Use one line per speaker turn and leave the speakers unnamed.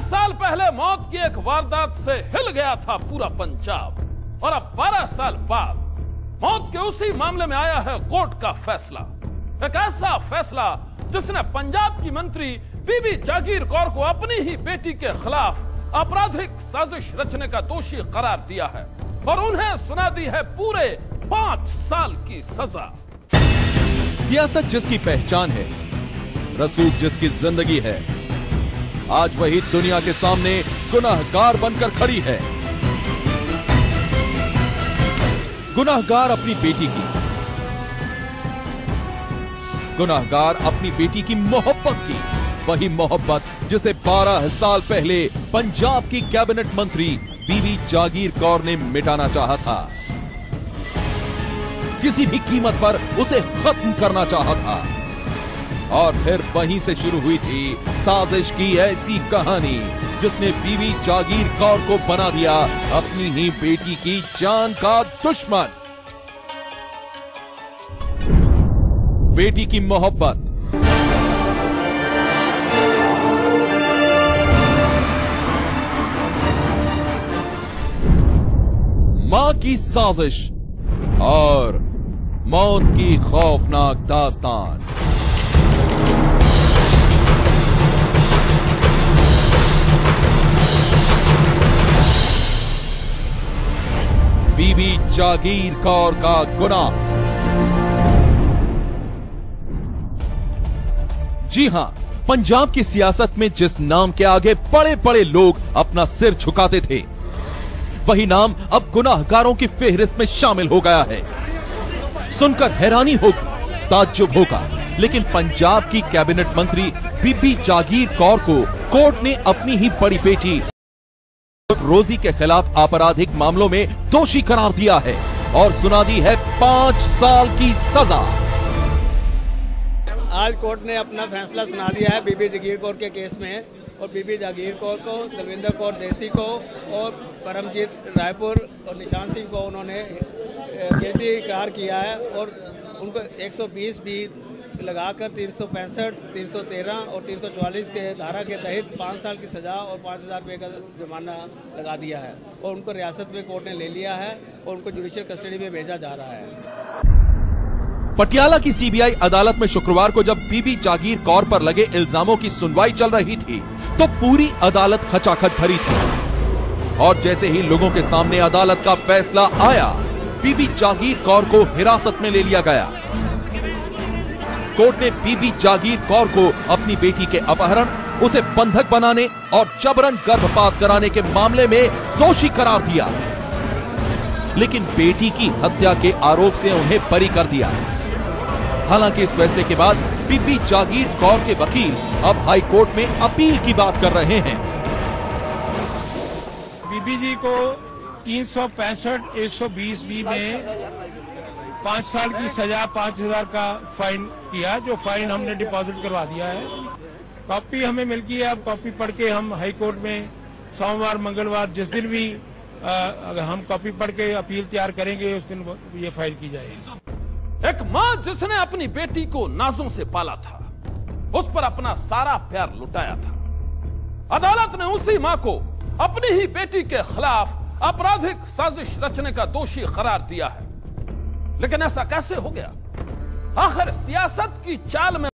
साल पहले मौत की एक वारदात से हिल गया था पूरा पंजाब और अब 12 साल बाद मौत के उसी मामले में आया है कोर्ट का फैसला। एक ऐसा फैसला जिसने पंजाब की मंत्री बीबी जागीर कौर को अपनी ही बेटी के खिलाफ आपराधिक साजिश रचने का दोषी करार दिया है और उन्हें सुना दी है पूरे 5 साल की सजा।
सियासत जिसकी पहचान है, रसूख जिसकी जिंदगी है, आज वही दुनिया के सामने गुनाहगार बनकर खड़ी है। गुनाहगार अपनी बेटी की, गुनाहगार अपनी बेटी की मोहब्बत की, वही मोहब्बत जिसे 12 साल पहले पंजाब की कैबिनेट मंत्री बीबी जागीर कौर ने मिटाना चाहा था। किसी भी कीमत पर उसे खत्म करना चाहा था और फिर वहीं से शुरू हुई थी साजिश की ऐसी कहानी जिसने बीबी जागीर कौर को बना दिया अपनी ही बेटी की जान का दुश्मन। बेटी की मोहब्बत, मां की साजिश और मौत की खौफनाक दास्तान। बीबी जागीर कौर का गुनाह। जी हां, पंजाब की सियासत में जिस नाम के आगे बड़े बड़े लोग अपना सिर झुकाते थे, वही नाम अब गुनाहगारों की फेहरिस्त में शामिल हो गया है। सुनकर हैरानी होगी, ताज्जुब होगा, लेकिन पंजाब की कैबिनेट मंत्री बीबी जागीर कौर को कोर्ट ने अपनी ही बड़ी बेटी रोजी के खिलाफ आपराधिक मामलों में दोषी करार दिया है और सुना दी है 5 साल की सजा।
आज कोर्ट ने अपना फैसला सुना दिया है बीबी जागीर कौर के केस में और बीबी जागीर कौर को, दलविंदर कौर देसी को और परमजीत रायपुर और निशान सिंह को उन्होंने गिल्टी करार किया है और उनको 120 भी लगाकर 365, 313 और 344 के धारा के तहत 5 साल की सजा और 5,000 रुपये का जुर्माना लगा दिया है और उनको रियासत में कोर्ट ने ले लिया है और उनको जुडिशियल कस्टडी में भेजा जा रहा है।
पटियाला की सीबीआई अदालत में शुक्रवार को जब बीबी जागीर कौर पर लगे इल्जामों की सुनवाई चल रही थी तो पूरी अदालत खचाखच भरी थी और जैसे ही लोगों के सामने अदालत का फैसला आया, बीबी जागीर कौर को हिरासत में ले लिया गया। कोर्ट ने बीबी जागीर कौर को अपनी बेटी के अपहरण, उसे बंधक बनाने और जबरन गर्भपात कराने के मामले में दोषी करार दिया, लेकिन बेटी की हत्या के आरोप से उन्हें बरी कर दिया। हालांकि इस फैसले के बाद बीबी जागीर कौर के वकील अब हाई कोर्ट में अपील की बात कर रहे हैं।
बीबी जी को 365, 120 बी में 5 साल की सजा, 5,000 का फाइन किया, जो फाइन हमने डिपॉजिट करवा दिया है। कॉपी हमें मिल गई है, अब कॉपी पढ़ के हम हाई कोर्ट में सोमवार, मंगलवार जिस दिन भी अगर हम कॉपी पढ़ के अपील तैयार करेंगे उस दिन ये फाइल की जाएगी।
एक मां जिसने अपनी बेटी को नाजों से पाला था, उस पर अपना सारा प्यार लुटाया था, अदालत ने उसी मां को अपनी ही बेटी के खिलाफ आपराधिक साजिश रचने का दोषी करार दिया है। लेकिन ऐसा कैसे हो गया? आखिर सियासत की चाल में